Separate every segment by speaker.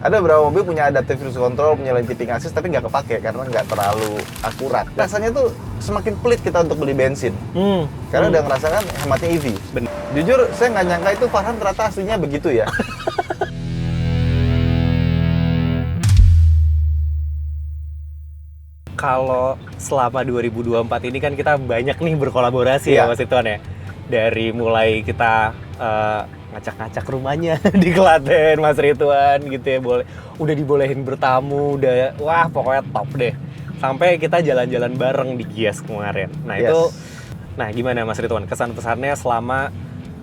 Speaker 1: Ada beberapa mobil punya adaptive cruise control, punya lane keeping assist, tapi nggak kepake karena nggak terlalu akurat. Rasanya tuh semakin pelit kita untuk beli bensin. Karena udah ngerasakan hematnya EV. Jujur, saya nggak nyangka itu Farhan ternyata aslinya begitu ya.
Speaker 2: Kalau selama 2024 ini kan kita banyak nih berkolaborasi ya Mas Ridwan ya. Dari mulai kita ngacak-ngacak rumahnya di Klaten Mas Ridwan gitu ya, udah dibolehin bertamu, udah wah pokoknya top deh. Sampai kita jalan-jalan bareng di Gias kemarin. Nah itu, nah gimana Mas Ridwan kesan-pesannya selama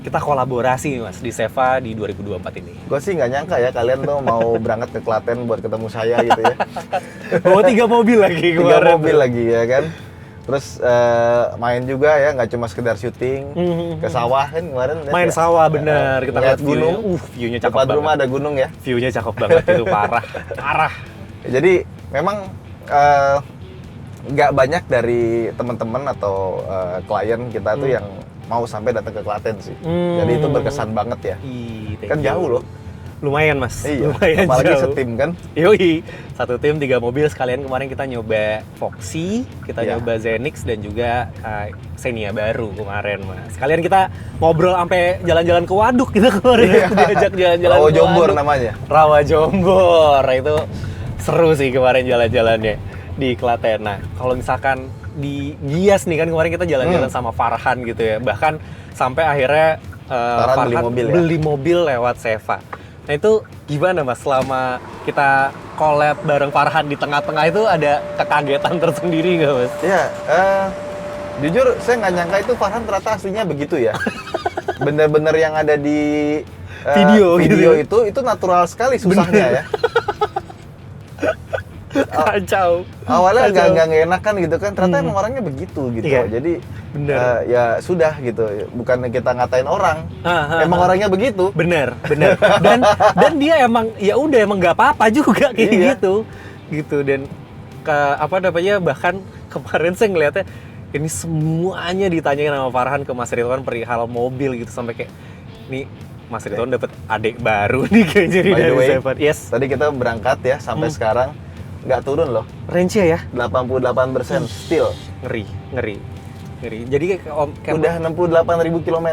Speaker 2: kita kolaborasi Mas di Seva di 2024 ini?
Speaker 1: Gue sih nggak nyangka ya kalian tuh mau berangkat ke Klaten buat ketemu saya gitu ya.
Speaker 2: Bawa 3 mobil lagi kemarin.
Speaker 1: 3 mobil lagi ya kan. Terus main juga ya, nggak cuma sekedar syuting, ke sawah kan kemarin.
Speaker 2: Main
Speaker 1: ya?
Speaker 2: Sawah bener, kita lihat
Speaker 1: gunung.
Speaker 2: View-nya cakep
Speaker 1: Depan
Speaker 2: banget.
Speaker 1: rumah ada gunung ya.
Speaker 2: View-nya cakep banget itu parah.
Speaker 1: Jadi memang nggak banyak dari teman-teman atau klien kita tuh yang mau sampai datang ke Klaten sih. Jadi itu berkesan banget ya. Kan jauh loh.
Speaker 2: Lumayan Mas.
Speaker 1: Iya.
Speaker 2: Lumayan
Speaker 1: Apalagi
Speaker 2: jauh.
Speaker 1: setim kan.
Speaker 2: Yoi, 1 tim 3 mobil sekalian. Kemarin kita nyoba Foxy, kita
Speaker 1: Iya.
Speaker 2: nyoba Zenix dan juga Xenia baru kemarin Mas. Sekalian kita ngobrol sampai jalan-jalan ke waduk kita kemarin.
Speaker 1: Iya.
Speaker 2: Diajak jalan-jalan
Speaker 1: Rawa
Speaker 2: ke
Speaker 1: Jombor
Speaker 2: waduk.
Speaker 1: namanya.
Speaker 2: Rawa Jombor. Itu seru sih kemarin jalan-jalannya di Klaten. Nah, kalau misalkan di Gias nih kan kemarin kita jalan-jalan sama Farhan gitu ya. Bahkan sampai akhirnya
Speaker 1: Farhan
Speaker 2: beli mobil lewat Seva. Nah itu gimana Mas selama kita collab bareng Farhan di tengah-tengah itu ada kekagetan tersendiri nggak Mas?
Speaker 1: Iya, jujur saya nggak nyangka itu Farhan ternyata aslinya begitu ya. Bener-bener yang ada di
Speaker 2: Video gitu.
Speaker 1: itu natural sekali susahnya ya.
Speaker 2: Kacau.
Speaker 1: Awalnya
Speaker 2: Kacau.
Speaker 1: nggak enakan gitu kan, ternyata emang orangnya begitu gitu.
Speaker 2: Iya,
Speaker 1: Jadi
Speaker 2: bener.
Speaker 1: ya sudah gitu, bukan kita ngatain orang, emang orangnya begitu.
Speaker 2: Bener. Dan dia emang ya udah emang nggak apa-apa juga kayak
Speaker 1: Iya.
Speaker 2: gitu dan bahkan kemarin saya ngeliatnya ini semuanya ditanyain sama Farhan ke Mas Ridwan perihal mobil gitu sampai kayak nih Mas Ridwan dapat adik baru nih kayaknya
Speaker 1: By the
Speaker 2: dari
Speaker 1: way,
Speaker 2: Seva. Yes.
Speaker 1: Tadi kita berangkat ya sampai sekarang nggak turun loh,
Speaker 2: Range-nya ya
Speaker 1: 88% still.
Speaker 2: ngeri. Jadi kayak
Speaker 1: Udah 68.000 km,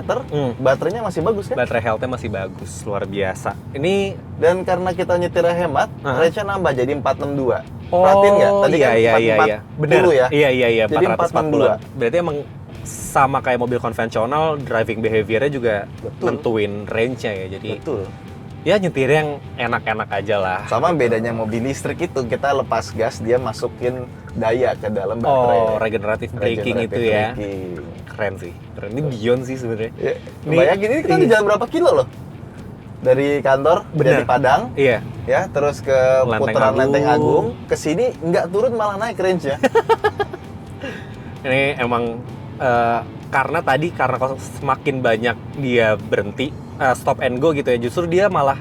Speaker 1: baterainya masih bagus kan?
Speaker 2: baterai health-nya masih bagus, luar biasa. Ini
Speaker 1: Dan karena kita nyetirnya hemat, range-nya nambah jadi 462.
Speaker 2: oh
Speaker 1: Perhatiin nggak? Tadi kan
Speaker 2: iya.
Speaker 1: 440
Speaker 2: Bener
Speaker 1: ya?
Speaker 2: Iya
Speaker 1: Jadi
Speaker 2: 440. Berarti emang sama kayak mobil konvensional, driving behavior-nya juga
Speaker 1: Betul.
Speaker 2: nentuin range-nya ya. Jadi
Speaker 1: Betul.
Speaker 2: ya nyetir yang enak-enak aja lah.
Speaker 1: Sama bedanya mobil listrik itu, kita lepas gas, dia masukin daya ke dalam baterai.
Speaker 2: Oh, regenerative braking itu ya.
Speaker 1: Braking.
Speaker 2: Keren sih. Keren. Ini Beyond sih sebenarnya.
Speaker 1: Ya,
Speaker 2: Ini-
Speaker 1: bayangin ini kita di jalan berapa kilo loh? Dari kantor,
Speaker 2: Bener.
Speaker 1: dari Padang,
Speaker 2: Iya.
Speaker 1: ya terus ke
Speaker 2: Lenteng
Speaker 1: putaran
Speaker 2: Agung.
Speaker 1: Lenteng Agung, ke sini nggak turun malah naik range-nya.
Speaker 2: Ini emang karena semakin banyak dia berhenti stop and go gitu ya, justru dia malah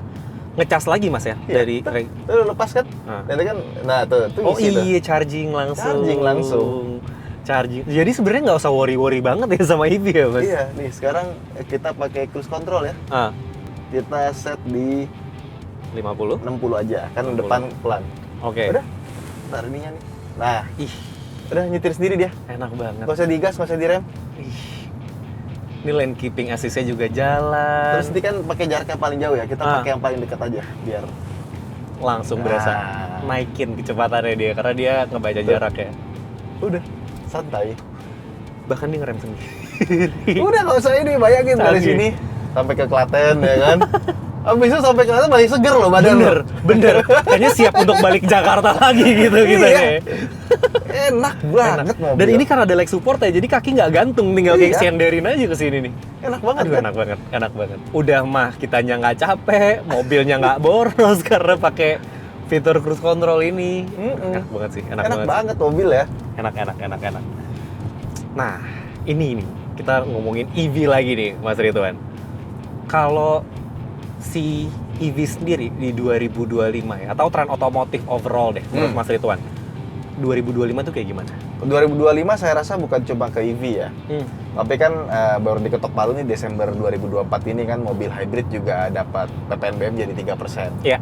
Speaker 2: ngecas lagi Mas ya
Speaker 1: Iya,
Speaker 2: dari
Speaker 1: Tuh lepas kan?
Speaker 2: Nah.
Speaker 1: Nanti kan, nah tuh
Speaker 2: oh
Speaker 1: isi tuh.
Speaker 2: iya charging langsung. Charging. Jadi sebenarnya nggak usah worry banget ya sama EV ya Mas.
Speaker 1: Iya, nih sekarang kita pakai cruise control ya.
Speaker 2: Ah,
Speaker 1: Kita set di
Speaker 2: 50.
Speaker 1: 60 aja, kan
Speaker 2: 60.
Speaker 1: depan pelan.
Speaker 2: Oke.
Speaker 1: Udah, ntar ininya nih. Nah,
Speaker 2: Ih,
Speaker 1: udah nyetir sendiri dia.
Speaker 2: enak banget.
Speaker 1: Nggak usah digas, nggak usah direm.
Speaker 2: Ih. Ini lane keeping assist-nya juga jalan.
Speaker 1: Terus ini kan pakai jarak yang paling jauh ya, kita pakai yang paling dekat aja, biar
Speaker 2: Langsung berasa naikin kecepatannya dia karena dia ngebaca jarak ya.
Speaker 1: udah santai.
Speaker 2: Bahkan dia ngerem sendiri.
Speaker 1: Udah nggak usah ini, bayangin dari
Speaker 2: Oke.
Speaker 1: sini sampai ke Klaten ya kan. Habis itu sampai ke Klaten masih seger loh badan lo.
Speaker 2: Bener. Kayaknya siap untuk balik Jakarta lagi gitu
Speaker 1: Iya.
Speaker 2: kayak.
Speaker 1: Enak banget mobil.
Speaker 2: Dan ini karena ada leg support ya, jadi kaki nggak gantung, tinggal kayak
Speaker 1: Iya.
Speaker 2: senderin aja ke sini nih.
Speaker 1: Enak banget
Speaker 2: Aduh,
Speaker 1: kan?
Speaker 2: enak banget. Udah mah kitanya nggak capek, mobilnya nggak boros karena pakai fitur cruise control ini. Enak banget sih, enak banget.
Speaker 1: banget mobil ya.
Speaker 2: Enak. Nah, ini kita ngomongin EV lagi nih, Mas Ridwan. Kalau si EV sendiri di 2025 ya, atau tren otomotif overall deh, menurut Mas Ridwan, 2025 tuh kayak gimana?
Speaker 1: 2025 saya rasa bukan cuma ke EV ya. Tapi kan baru diketok palu nih Desember 2024 ini kan mobil hybrid juga dapat PPNBM jadi 3%.
Speaker 2: Iya.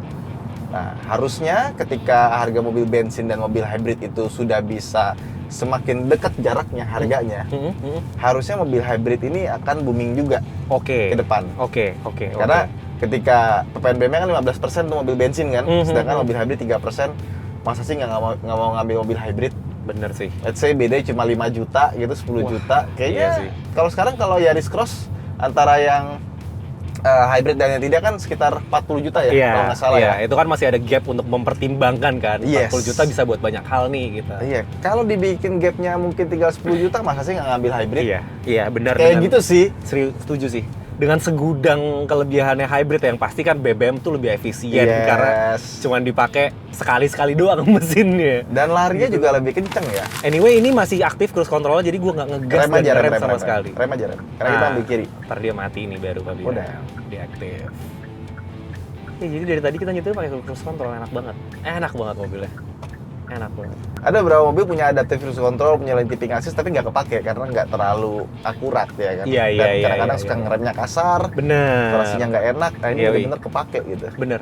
Speaker 1: Nah, harusnya ketika harga mobil bensin dan mobil hybrid itu sudah bisa semakin dekat jaraknya harganya, harusnya mobil hybrid ini akan booming juga
Speaker 2: Oke.
Speaker 1: ke depan.
Speaker 2: Oke.
Speaker 1: Karena ketika PPNBM kan 15% tuh mobil bensin kan, sedangkan mobil hybrid 3%, masa sih nggak mau ngambil mobil hybrid?
Speaker 2: Bener sih.
Speaker 1: Let's say beda cuma 5 juta gitu, 10 juta. Kayaknya
Speaker 2: iya sih.
Speaker 1: kalau sekarang kalau Yaris Cross antara yang hybrid dan yang tidak kan sekitar 40 juta ya, kalau nggak salah ya.
Speaker 2: Itu kan masih ada gap untuk mempertimbangkan kan.
Speaker 1: Yes.
Speaker 2: 40 juta bisa buat banyak hal nih gitu.
Speaker 1: Iya, kalau dibikin gapnya mungkin tinggal 10 juta, masa sih nggak ngambil hybrid?
Speaker 2: Iya benar.
Speaker 1: Kayak gitu sih.
Speaker 2: Setuju sih. Dengan segudang kelebihannya hybrid yang pasti kan BBM tuh lebih efisien karena cuman dipakai sekali-sekali doang mesinnya.
Speaker 1: Dan larinya juga lebih kenceng ya.
Speaker 2: Anyway, ini masih aktif cruise control, jadi gue nggak ngegas dan ngerem sama sekali.
Speaker 1: Rem aja. Karena kita ambil kiri.
Speaker 2: Ntar dia mati nih baru kali.
Speaker 1: Udah.
Speaker 2: Dia aktif. Ya, jadi dari tadi kita nyetir pakai cruise control, enak banget mobilnya. Enak banget.
Speaker 1: Ada beberapa mobil punya adaptive cruise control, punya lane keeping assist, tapi nggak kepake karena nggak terlalu akurat ya kan.
Speaker 2: Iya.
Speaker 1: Dan kadang-kadang suka ngeremnya kasar.
Speaker 2: Bener.
Speaker 1: Rasanya nggak enak. Nah ini bener-bener kepake gitu.
Speaker 2: Bener.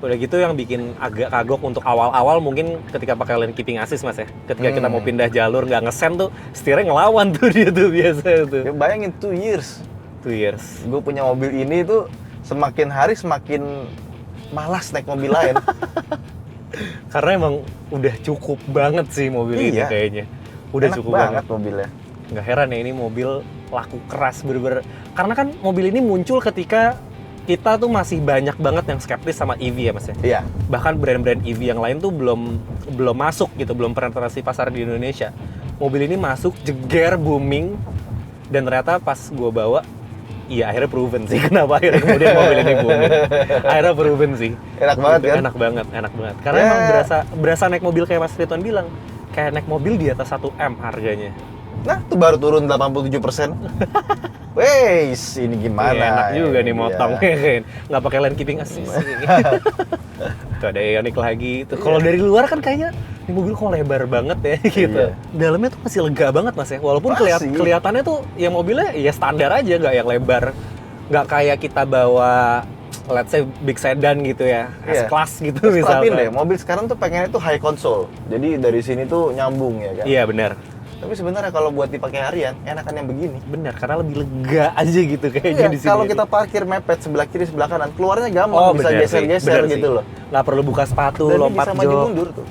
Speaker 2: Udah gitu yang bikin agak kagok untuk awal-awal mungkin ketika pakai lane keeping assist mas ya. Ketika kita mau pindah jalur nggak ngesen tuh, setirnya ngelawan tuh dia tuh biasa tuh.
Speaker 1: Ya, bayangin 2 years. Gue punya mobil ini tuh semakin hari semakin malas naik mobil lain.
Speaker 2: Karena emang udah cukup banget sih mobil ini kayaknya. Udah
Speaker 1: enak
Speaker 2: cukup
Speaker 1: banget mobilnya.
Speaker 2: Nggak heran ya ini mobil laku keras bener-bener. Karena kan mobil ini muncul ketika kita tuh masih banyak banget yang skeptis sama EV ya mas ya. Iya. Bahkan brand-brand EV yang lain tuh belum masuk gitu, belum penetrasi pasar di Indonesia. Mobil ini masuk, jeger, booming, dan ternyata pas gue bawa, iya akhirnya proven sih kenapa akhirnya kemudian mobil ini booming. Akhirnya proven sih.
Speaker 1: Enak banget kan?
Speaker 2: Enak banget. Karena emang berasa naik mobil kayak Mas Ridwan bilang, kayak naik mobil di atas 1 M harganya.
Speaker 1: Nah, itu baru turun 87%. Weis, ini gimana?
Speaker 2: Enak juga nih motong, nggak pakai lane keeping assist. Tuh ada Ioniq lagi. Tuh kalau dari luar kan kayaknya ini mobil kok lebar banget ya gitu. Dalamnya tuh masih lega banget mas ya. Walaupun kelihatannya tuh ya mobilnya ya standar aja, nggak yang lebar. Nggak kayak kita bawa let's say big sedan gitu ya, S-Class gitu misalnya.
Speaker 1: Deh, mobil sekarang tuh pengennya tuh high console. Jadi dari sini tuh nyambung ya kan?
Speaker 2: Iya benar.
Speaker 1: Tapi sebenarnya kalau buat dipakai harian, enakan yang begini.
Speaker 2: Benar, karena lebih lega aja gitu kayaknya di sini.
Speaker 1: Kalau kita parkir mepet sebelah kiri sebelah kanan, keluarnya gampang, bisa geser-geser gitu loh.
Speaker 2: Nggak perlu buka sepatu,
Speaker 1: dan
Speaker 2: lompat
Speaker 1: bisa maju mundur tuh.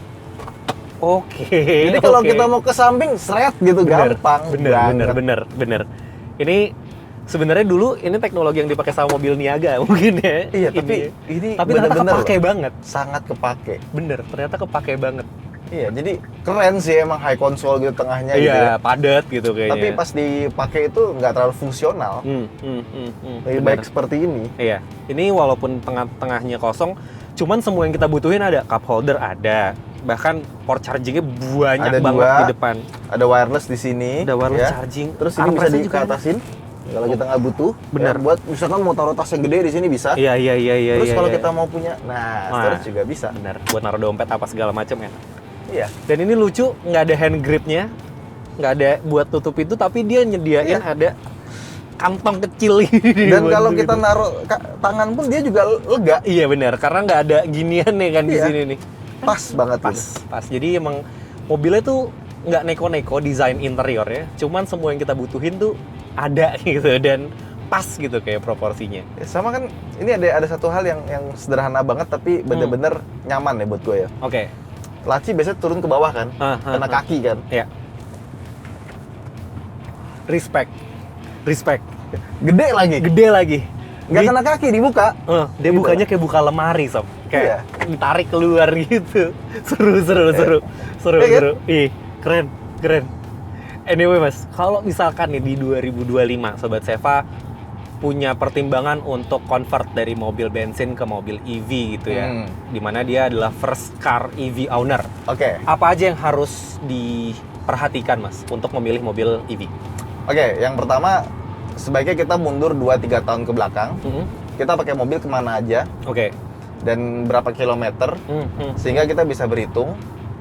Speaker 2: Oke.
Speaker 1: Jadi kalau kita mau ke samping, seret gitu, gampang.
Speaker 2: Bener. Ini sebenarnya dulu ini teknologi yang dipakai sama mobil Niaga mungkin ya.
Speaker 1: Iya, tapi ini
Speaker 2: ternyata kepake banget.
Speaker 1: Sangat kepake.
Speaker 2: Bener, ternyata kepake banget.
Speaker 1: Iya, jadi keren sih emang high console gitu tengahnya gitu.
Speaker 2: Iya, padat gitu kayaknya.
Speaker 1: Tapi pas dipakai itu nggak terlalu fungsional. Lebih baik seperti ini.
Speaker 2: Iya, ini walaupun tengah-tengahnya kosong, cuman semua yang kita butuhin ada. Cup holder ada, bahkan port chargingnya banyak banget di depan.
Speaker 1: Ada wireless di sini.
Speaker 2: Ada wireless charging.
Speaker 1: Terus ini bisa dikatasin kalau kita nggak butuh.
Speaker 2: Bener.
Speaker 1: Ya, buat misalkan mau taruh tas yang gede di sini bisa.
Speaker 2: Iya.
Speaker 1: Terus kalau kita mau punya, storage juga bisa.
Speaker 2: Bener, buat naruh dompet apa segala macam ya.
Speaker 1: Iya.
Speaker 2: Dan ini lucu, nggak ada hand gripnya, nggak ada buat tutup itu, tapi dia nyediain ada kantong kecil ini.
Speaker 1: Dan kalau kita naruh tangan pun dia juga lega.
Speaker 2: Iya benar, karena nggak ada ginian nih kan di sini nih.
Speaker 1: Pas banget.
Speaker 2: Pas. Jadi emang mobilnya tuh nggak neko-neko desain interiornya, cuman semua yang kita butuhin tuh ada gitu dan pas gitu kayak proporsinya.
Speaker 1: Sama kan, ini ada satu hal yang sederhana banget tapi bener-bener nyaman ya buat gue ya.
Speaker 2: Oke.
Speaker 1: Laci biasanya turun ke bawah kan, kena kaki kan.
Speaker 2: Iya. Respect.
Speaker 1: Gede lagi. Nggak kena kaki, dibuka.
Speaker 2: Dia bukanya kayak buka lemari sob. Kayak ditarik keluar gitu. Seru. Ih, keren. Anyway mas, kalau misalkan nih di 2025 Sobat Seva punya pertimbangan untuk convert dari mobil bensin ke mobil EV gitu ya, dimana dia adalah first car EV owner.
Speaker 1: Oke.
Speaker 2: Apa aja yang harus diperhatikan mas untuk memilih mobil EV?
Speaker 1: Oke, yang pertama sebaiknya kita mundur 2-3 tahun ke belakang. Kita pakai mobil kemana aja.
Speaker 2: Oke.
Speaker 1: Dan berapa kilometer, sehingga kita bisa berhitung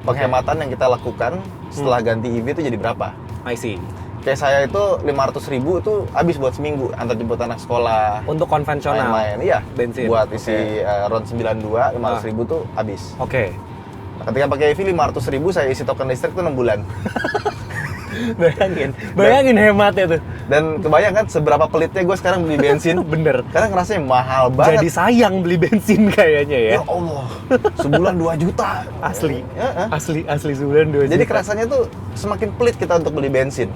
Speaker 1: penghematan yang kita lakukan setelah ganti EV itu jadi berapa.
Speaker 2: I see.
Speaker 1: Kayak saya itu 500.000 itu habis buat seminggu antar jemput anak sekolah.
Speaker 2: Untuk konvensional
Speaker 1: Main-main, iya.
Speaker 2: bensin.
Speaker 1: Buat isi RON 92, 500.000 tuh habis.
Speaker 2: Oke.
Speaker 1: Nah, ketika pakai EV 500.000 saya isi token listrik tuh 6 bulan.
Speaker 2: Bayangin hematnya tuh.
Speaker 1: Dan kebayang kan seberapa pelitnya gue sekarang beli bensin.
Speaker 2: Bener.
Speaker 1: Karena ngerasanya mahal banget.
Speaker 2: Jadi sayang beli bensin kayaknya ya.
Speaker 1: Ya Allah, sebulan 2 juta.
Speaker 2: Asli.
Speaker 1: Ya,
Speaker 2: Asli sebulan 2 juta.
Speaker 1: jadi kerasanya tuh semakin pelit kita untuk beli bensin.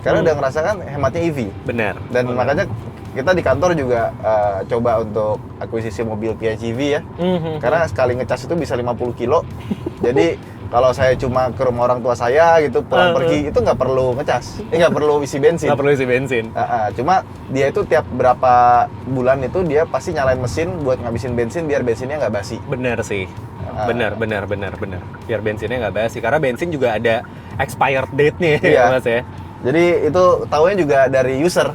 Speaker 1: Karena udah ngerasakan hematnya EV.
Speaker 2: Benar.
Speaker 1: Dan makanya kita di kantor juga coba untuk akuisisi mobil PHEV ya. Karena sekali ngecas itu bisa 50 kilo. Jadi kalau saya cuma ke rumah orang tua saya gitu pulang pergi itu nggak perlu ngecas, nggak perlu isi bensin.
Speaker 2: Nggak perlu isi bensin.
Speaker 1: Cuma dia itu tiap berapa bulan itu dia pasti nyalain mesin buat ngabisin bensin biar bensinnya nggak basi.
Speaker 2: Bener sih. Bener. Biar bensinnya nggak basi. Karena bensin juga ada expired date-nya
Speaker 1: Iya.
Speaker 2: Mas ya.
Speaker 1: Jadi itu taunya juga dari user.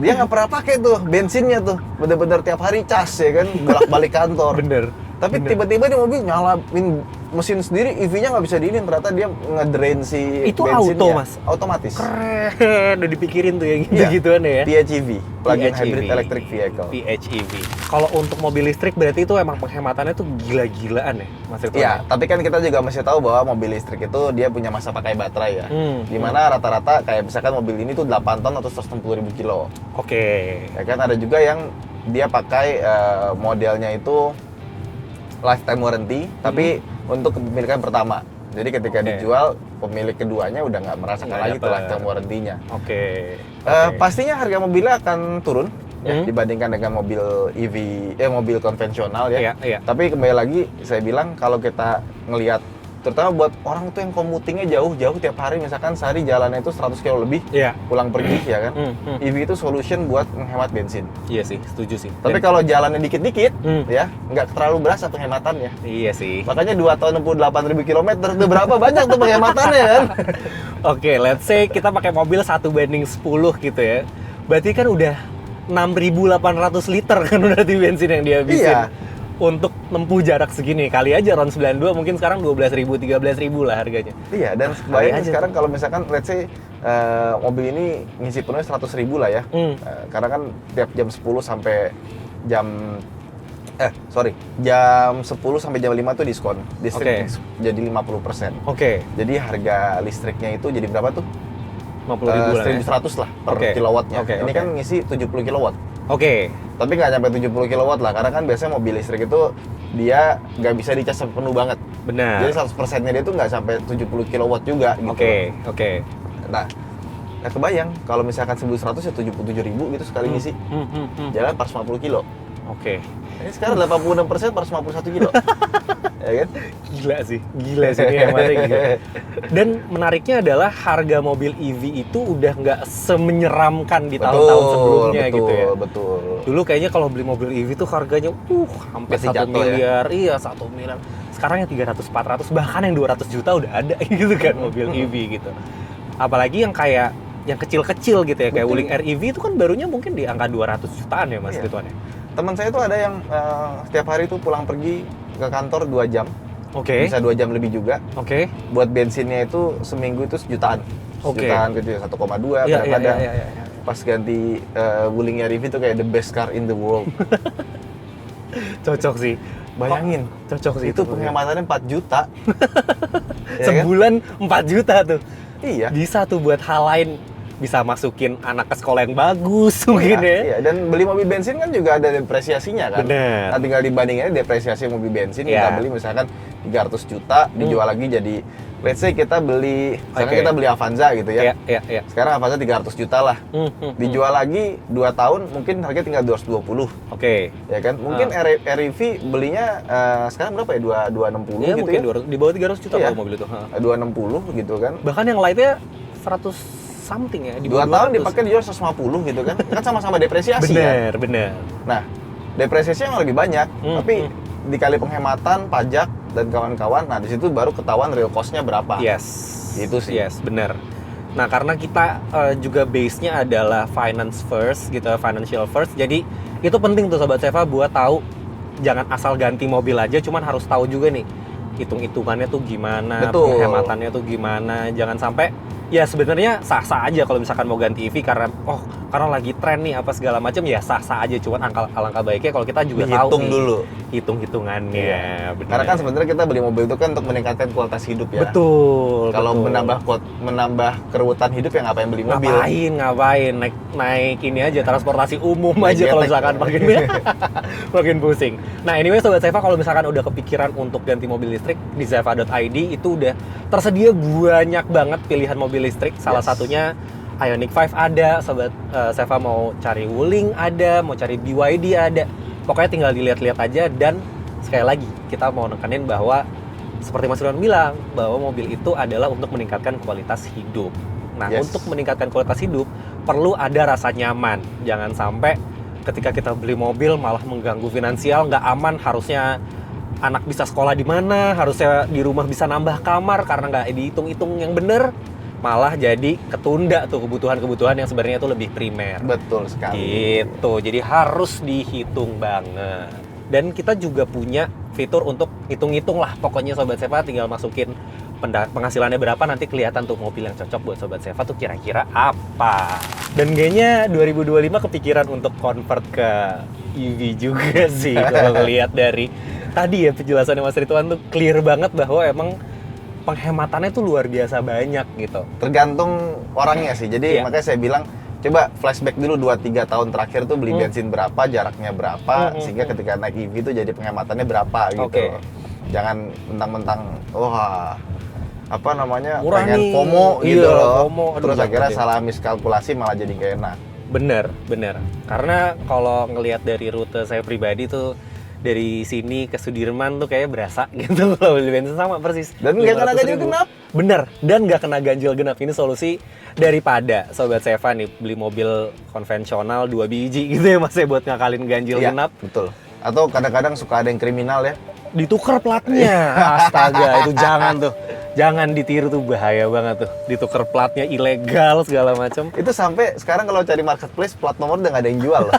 Speaker 1: Dia nggak pernah pakai tuh bensinnya tuh, bener-bener tiap hari cas ya kan, bolak-balik kantor.
Speaker 2: Bener.
Speaker 1: Tapi tiba-tiba di mobil nyalain mesin sendiri, EV-nya nggak bisa diinin, ternyata dia ngedrain si
Speaker 2: Itu
Speaker 1: bensinnya.
Speaker 2: auto, Mas?
Speaker 1: Otomatis.
Speaker 2: Keren, udah dipikirin tuh ya
Speaker 1: Iya.
Speaker 2: gitu-gituan ya.
Speaker 1: PHEV, plug-in
Speaker 2: PHEV.
Speaker 1: hybrid electric vehicle.
Speaker 2: PHEV. Kalau untuk mobil listrik berarti itu emang penghematannya tuh gila-gilaan ya, Mas Ridwan?
Speaker 1: Iya, tapi kan kita juga mesti tahu bahwa mobil listrik itu dia punya masa pakai baterai ya. Dimana rata-rata kayak misalkan mobil ini tuh 8 ton atau 160.000 kilo.
Speaker 2: Oke.
Speaker 1: Ya kan ada juga yang dia pakai modelnya itu lifetime warranty, tapi untuk kepemilikan pertama. Jadi ketika dijual, pemilik keduanya udah nggak merasakan
Speaker 2: Nggak
Speaker 1: lagi tuh
Speaker 2: dapet.
Speaker 1: lifetime warranty-nya.
Speaker 2: Oke.
Speaker 1: Pastinya harga mobilnya akan turun ya, dibandingkan dengan mobil EV, mobil konvensional ya.
Speaker 2: Iya.
Speaker 1: Tapi kembali lagi, saya bilang kalau kita ngelihat, terutama buat orang tuh yang commuting-nya jauh-jauh tiap hari, misalkan sehari jalannya itu 100 kilo lebih,
Speaker 2: Iya.
Speaker 1: pulang pergi ya kan. EV itu solution buat menghemat bensin.
Speaker 2: Iya sih, setuju sih.
Speaker 1: Tapi kalau jalannya dikit-dikit, ya nggak terlalu berasa penghematannya.
Speaker 2: Iya sih.
Speaker 1: Makanya 2 tahun 68.000 kilometer, itu berapa banyak tuh penghematannya kan?
Speaker 2: Oke, let's say kita pakai mobil 1:10 gitu ya. Berarti kan udah 6.800 liter kan berarti bensin yang dihabisin.
Speaker 1: Iya.
Speaker 2: Untuk nempuh jarak segini. Kali aja RON 92 mungkin sekarang 12.000, 13.000 lah harganya.
Speaker 1: Iya, dan
Speaker 2: Kali
Speaker 1: bayangin
Speaker 2: aja
Speaker 1: sekarang kalau misalkan let's say mobil ini ngisi penuhnya 100.000 lah ya. Karena kan tiap jam 10 sampai jam jam 10 sampai jam 5 tuh diskon. Listrik jadi 50%.
Speaker 2: Oke.
Speaker 1: Jadi harga listriknya itu jadi berapa tuh?
Speaker 2: 50.000 lah ya.
Speaker 1: 1.100 lah per kilowattnya. Ini kan ngisi 70 kilowatt.
Speaker 2: Oke.
Speaker 1: Tapi nggak sampai 70 kilowatt lah, karena kan biasanya mobil listrik itu dia nggak bisa dicas penuh banget.
Speaker 2: Benar.
Speaker 1: Jadi 100%-nya dia tuh nggak sampai 70 kilowatt juga gitu.
Speaker 2: Oke.
Speaker 1: Nah, kebayang kalau misalkan 1.100 ya 77.000 gitu sekali ngisi. Jalan 450 kilo.
Speaker 2: Oke.
Speaker 1: Ini sekarang 86% 451 kilo. Ya kan?
Speaker 2: Gila sih ini hematnya gila. Dan menariknya adalah harga mobil EV itu udah nggak semenyeramkan di tahun-tahun sebelumnya gitu ya.
Speaker 1: Betul.
Speaker 2: Dulu kayaknya kalau beli mobil EV tuh harganya hampir
Speaker 1: Pasti
Speaker 2: 1
Speaker 1: jatuh
Speaker 2: miliar. Iya, 1 miliar. Sekarang yang 300, 400, bahkan yang 200 juta udah ada gitu kan mobil EV gitu. Apalagi yang kayak yang kecil-kecil gitu ya, kayak Wuling REV itu kan barunya mungkin di angka 200 jutaan ya Mas Ridwan ya.
Speaker 1: Teman saya tuh ada yang setiap hari tuh pulang pergi ke kantor 2 jam.
Speaker 2: Oke.
Speaker 1: Bisa 2 jam lebih juga.
Speaker 2: Oke.
Speaker 1: Buat bensinnya itu seminggu itu sejutaan. Sejutaan gitu, 1,2
Speaker 2: Iya,
Speaker 1: kadang-kadang.
Speaker 2: iya.
Speaker 1: Pas ganti Wuling REV itu kayak the best car in the world.
Speaker 2: Cocok sih.
Speaker 1: Bayangin,
Speaker 2: Cocok sih
Speaker 1: itu penghematannya 4 juta. Ya kan?
Speaker 2: Sebulan 4 juta tuh.
Speaker 1: Iya.
Speaker 2: Bisa tuh buat hal lain. Bisa masukin anak ke sekolah yang bagus mungkin ya.
Speaker 1: Iya, dan beli mobil bensin kan juga ada depresiasinya kan.
Speaker 2: Bener.
Speaker 1: Nah, tinggal dibandingin depresiasi mobil bensin, kita beli misalkan 300 juta, dijual lagi jadi, let's say kita beli, misalkan kita beli Avanza gitu ya.
Speaker 2: Iya.
Speaker 1: Sekarang Avanza 300 juta lah. Dijual lagi 2 tahun, mungkin harganya tinggal 220.
Speaker 2: Oke.
Speaker 1: Ya kan? Mungkin REV belinya sekarang berapa ya? 260
Speaker 2: Iya,
Speaker 1: gitu
Speaker 2: mungkin
Speaker 1: ya.
Speaker 2: di bawah 300 juta
Speaker 1: Iya.
Speaker 2: kalau mobil itu.
Speaker 1: 260 gitu kan.
Speaker 2: Bahkan yang lainnya 100 something ya, di
Speaker 1: 2
Speaker 2: bawah
Speaker 1: tahun
Speaker 2: 200.
Speaker 1: dipakai dijual 150 gitu kan. Kan sama-sama depresiasi kan.
Speaker 2: Bener.
Speaker 1: Nah, depresiasi yang lebih banyak, tapi dikali penghematan, pajak, dan kawan-kawan, nah di situ baru ketahuan real cost-nya berapa.
Speaker 2: Yes.
Speaker 1: Itu sih.
Speaker 2: Yes, bener. Nah, karena kita juga base-nya adalah finance first gitu, financial first. Jadi, itu penting tuh Sobat Seva buat tahu, jangan asal ganti mobil aja, cuman harus tahu juga nih, hitung-hitungannya tuh gimana,
Speaker 1: Betul.
Speaker 2: penghematannya tuh gimana. Jangan sampai Ya sebenarnya sah-sah aja kalau misalkan mau ganti EV karena lagi tren nih apa segala macam, ya sah-sah aja. Cuman alangkah baiknya kalau kita juga tahu
Speaker 1: Dihitung
Speaker 2: nih,
Speaker 1: dulu.
Speaker 2: hitung-hitungannya. Bener.
Speaker 1: Karena kan sebenarnya kita beli mobil itu kan untuk meningkatkan kualitas hidup ya.
Speaker 2: Betul.
Speaker 1: Kalau
Speaker 2: betul.
Speaker 1: menambah keruwetan hidup ya ngapain beli mobil?
Speaker 2: Ngapain naik ini aja, transportasi umum
Speaker 1: Naik
Speaker 2: aja kalau
Speaker 1: getek.
Speaker 2: misalkan makin pusing. Nah anyway Sobat Seva, kalau misalkan udah kepikiran untuk ganti mobil listrik, di seva.id itu udah tersedia banyak banget pilihan mobil listrik. Salah satunya Ioniq 5 ada, Sobat Seva mau cari Wuling ada, mau cari BYD ada. Pokoknya tinggal dilihat-lihat aja. Dan sekali lagi kita mau nekenin bahwa seperti Mas Ridwan bilang, bahwa mobil itu adalah untuk meningkatkan kualitas hidup. Nah, untuk meningkatkan kualitas hidup perlu ada rasa nyaman. Jangan sampai ketika kita beli mobil malah mengganggu finansial, nggak aman. Harusnya anak bisa sekolah di mana, harusnya di rumah bisa nambah kamar karena nggak dihitung-hitung yang bener, malah jadi ketunda tuh kebutuhan-kebutuhan yang sebenarnya itu lebih primer.
Speaker 1: Betul sekali.
Speaker 2: Gitu, jadi harus dihitung banget. Dan kita juga punya fitur untuk hitung-hitung lah. Pokoknya Sobat Seva tinggal masukin penghasilannya berapa, nanti kelihatan tuh mobil yang cocok buat Sobat Seva tuh kira-kira apa. Dan kayaknya 2025 kepikiran untuk convert ke EV juga sih kalau ngelihat dari tadi ya penjelasannya Mas Ridwan tuh clear banget bahwa emang penghematannya tuh luar biasa banyak gitu.
Speaker 1: Tergantung orangnya sih. Jadi makanya saya bilang coba flashback dulu 2-3 tahun terakhir tuh beli bensin berapa, jaraknya berapa, sehingga ketika naik EV tuh jadi penghematannya berapa gitu. Jangan mentang-mentang wah apa namanya
Speaker 2: murah
Speaker 1: pengen
Speaker 2: nih,
Speaker 1: FOMO gitu loh.
Speaker 2: FOMO.
Speaker 1: Terus akhirnya salah miskalkulasi malah jadi gak enak.
Speaker 2: Bener. Karena kalau ngelihat dari rute saya pribadi tuh dari sini ke Sudirman tuh kayak berasa gitu kalau beli bensin sama persis.
Speaker 1: Dan nggak kena ganjil genap.
Speaker 2: Bener, dan nggak kena ganjil genap. Ini solusi daripada Sobat Seva nih beli mobil konvensional 2 biji gitu ya Mas ya buat ngakalin ganjil genap.
Speaker 1: Betul. Atau kadang-kadang suka ada yang kriminal ya.
Speaker 2: Ditukar platnya, astaga itu jangan tuh. Jangan ditiru tuh, bahaya banget tuh. Ditukar platnya ilegal segala macam.
Speaker 1: Itu sampai sekarang kalau cari marketplace plat nomor udah nggak ada yang jual loh.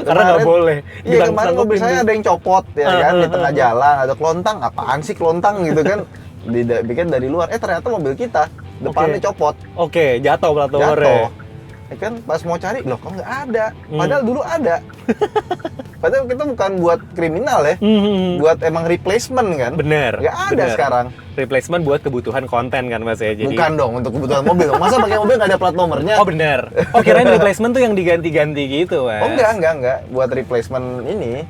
Speaker 2: Karena nggak boleh.
Speaker 1: Iya kemarin mobil saya ada yang copot ya kan di tengah jalan, ada kelontang, apaan sih kelontang gitu kan, bikin dari luar. Ternyata mobil kita depannya copot.
Speaker 2: Oke, jatuh plat nomornya.
Speaker 1: Ya kan pas mau cari loh kok nggak ada. Padahal dulu ada. Padahal kita bukan buat kriminal ya, buat emang replacement kan.
Speaker 2: Bener.
Speaker 1: Nggak ada sekarang.
Speaker 2: Replacement buat kebutuhan konten kan Mas ya. Jadi...
Speaker 1: Bukan dong untuk kebutuhan mobil. Masa pakai mobil nggak ada plat nomornya?
Speaker 2: Oh bener. Oh kirain replacement tuh yang diganti-ganti gitu Mas.
Speaker 1: Oh enggak. Buat replacement ini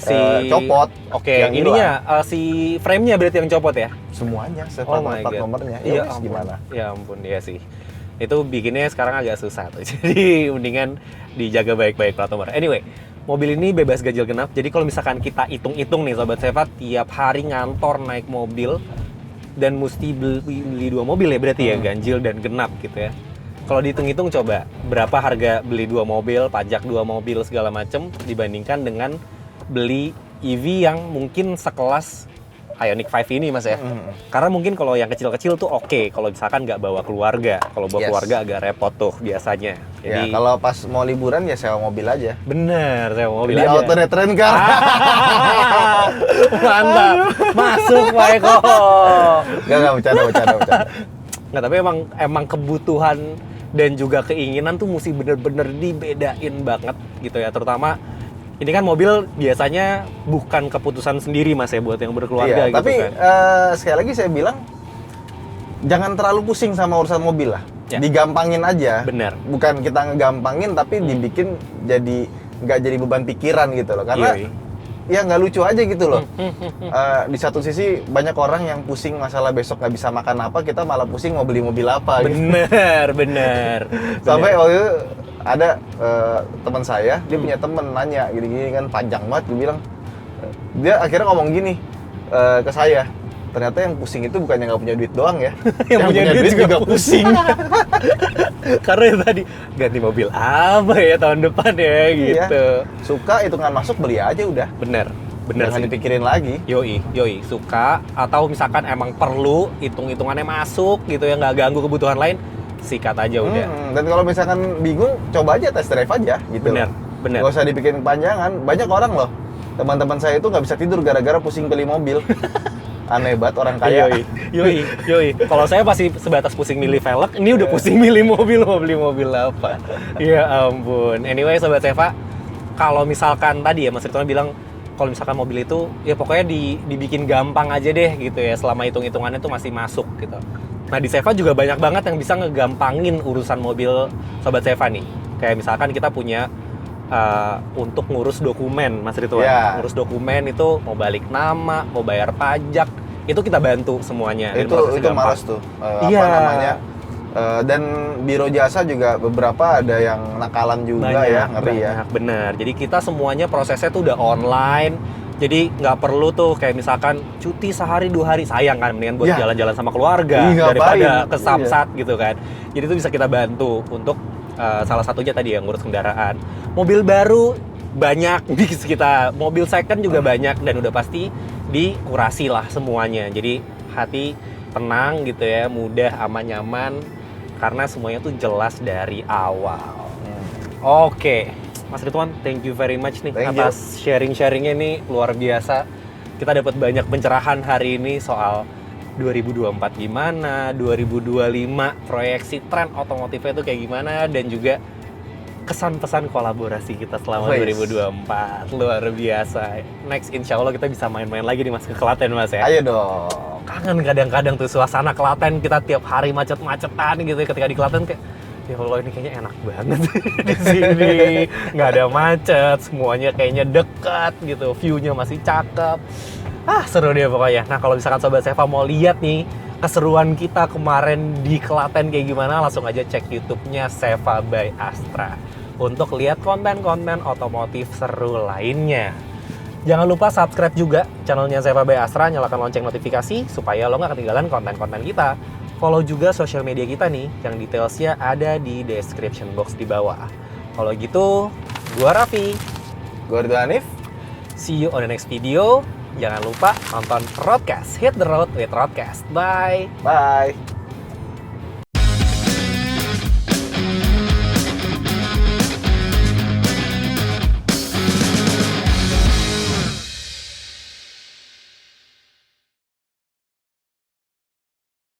Speaker 2: si
Speaker 1: copot.
Speaker 2: Oke, ininya si frame-nya berarti yang copot ya?
Speaker 1: Semuanya, plat nomornya.
Speaker 2: Iya,
Speaker 1: gimana?
Speaker 2: Ya ampun, ya sih. Itu bikinnya sekarang agak susah tuh. Jadi mendingan dijaga baik-baik plat nomor. Anyway, mobil ini bebas ganjil genap. Jadi kalau misalkan kita hitung-hitung nih Sobat Seva, tiap hari ngantor naik mobil dan mesti beli 2 mobil ya berarti ya, ganjil dan genap gitu ya. Kalau dihitung-hitung coba berapa harga beli 2 mobil, pajak 2 mobil segala macem dibandingkan dengan beli EV yang mungkin sekelas Ioniq 5 ini Mas ya. Karena mungkin kalau yang kecil-kecil tuh oke, kalau misalkan nggak bawa keluarga. Kalau bawa keluarga agak repot tuh biasanya.
Speaker 1: Jadi, ya kalau pas mau liburan ya sewa mobil aja.
Speaker 2: Bener, sewa mobil
Speaker 1: di
Speaker 2: aja.
Speaker 1: Di Autonet Rent Car.
Speaker 2: Mantap, masuk Pak Eko.
Speaker 1: Nggak bercanda.
Speaker 2: Nggak, tapi emang kebutuhan dan juga keinginan tuh mesti bener-bener dibedain banget gitu ya. Terutama ini kan mobil biasanya bukan keputusan sendiri Mas ya buat yang berkeluarga gitu
Speaker 1: tapi,
Speaker 2: kan.
Speaker 1: Sekali lagi saya bilang jangan terlalu pusing sama urusan mobil lah. Ya. Digampangin aja.
Speaker 2: Bener.
Speaker 1: Bukan kita ngegampangin tapi dibikin jadi nggak jadi beban pikiran gitu loh. Karena ya nggak lucu aja gitu loh. Di satu sisi banyak orang yang pusing masalah besok nggak bisa makan apa, kita malah pusing mau beli mobil apa.
Speaker 2: Bener.
Speaker 1: Sampai waktu itu ada teman saya, dia punya temen nanya gini-gini kan panjang banget, gue bilang dia akhirnya ngomong gini ke saya, ternyata yang pusing itu bukan yang nggak punya duit doang ya, yang punya duit juga pusing.
Speaker 2: Karena yang tadi ganti mobil apa ya tahun depan ya gitu.
Speaker 1: Suka hitungan masuk beli aja udah. Bener
Speaker 2: Jangan
Speaker 1: dipikirin lagi.
Speaker 2: Yoi suka atau misalkan emang perlu hitung-hitungannya masuk gitu ya, nggak ganggu kebutuhan lain, sikat aja udah.
Speaker 1: Dan kalau misalkan bingung, coba aja test drive aja gitu.
Speaker 2: Bener.
Speaker 1: Gak usah dipikirin kepanjangan. Banyak orang loh, teman-teman saya itu nggak bisa tidur gara-gara pusing beli mobil. Aneh banget orang kaya.
Speaker 2: Yoi. Kalau saya masih sebatas pusing milih velg, ini udah pusing milih mobil, mau beli mobil apa. Ya ampun. Anyway, Sobat Seva, kalau misalkan tadi ya Mas Ridwan bilang, kalau misalkan mobil itu, ya pokoknya dibikin gampang aja deh gitu ya, selama hitung-hitungannya tuh masih masuk gitu. Nah di Seva juga banyak banget yang bisa ngegampangin urusan mobil Sobat Seva nih. Kayak misalkan kita punya untuk ngurus dokumen, Mas Ridwan.
Speaker 1: Ya.
Speaker 2: Ngurus dokumen itu mau balik nama, mau bayar pajak, itu kita bantu semuanya. Dan
Speaker 1: Itu
Speaker 2: prosesnya gampang.
Speaker 1: males tuh.
Speaker 2: Iya.
Speaker 1: Apa namanya? Dan biro jasa juga beberapa ada yang nakalan juga ya, ngeri ya.
Speaker 2: Bener. Jadi kita semuanya prosesnya tuh udah online. Jadi nggak perlu tuh kayak misalkan cuti sehari 2 hari, sayang kan, mendingan buat
Speaker 1: Ya.
Speaker 2: jalan-jalan sama keluarga
Speaker 1: Ih, ngapain?
Speaker 2: daripada ke
Speaker 1: Iya.
Speaker 2: Samsat gitu kan. Jadi itu bisa kita bantu untuk salah satunya tadi yang ngurus kendaraan. Mobil baru banyak di kita, mobil second juga banyak dan udah pasti dikurasi lah semuanya. Jadi hati tenang gitu ya, mudah, aman, nyaman karena semuanya tuh jelas dari awal. Oke, Mas Ridwan, thank you very much nih
Speaker 1: Thank
Speaker 2: atas sharing-sharingnya nih, luar biasa. Kita dapat banyak pencerahan hari ini soal 2024 gimana, 2025 proyeksi tren otomotifnya itu kayak gimana, dan juga kesan pesan kolaborasi kita selama 2024. Luar biasa. Next insya Allah kita bisa main-main lagi nih Mas ke Klaten Mas ya.
Speaker 1: Ayo dong.
Speaker 2: Kangen kadang-kadang tuh suasana Klaten, kita tiap hari macet-macetan gitu ya. Ketika di Klaten kayak, ya Allah ini kayaknya enak banget di sini, nggak ada macet, semuanya kayaknya dekat gitu, view-nya masih cakep. Seru deh pokoknya. Nah kalau misalkan Sobat Seva mau lihat nih keseruan kita kemarin di Klaten kayak gimana, langsung aja cek YouTube-nya Seva by Astra untuk lihat konten-konten otomotif seru lainnya. Jangan lupa subscribe juga channelnya Seva by Astra, nyalakan lonceng notifikasi supaya lo nggak ketinggalan konten-konten kita. Follow juga sosial media kita nih, yang detailsnya ada di description box di bawah. Kalau gitu, gua Raffi.
Speaker 1: Gua Ridwan Hanif.
Speaker 2: See you on the next video. Jangan lupa nonton Roadcast. Hit the road with Roadcast. Bye.
Speaker 1: Bye.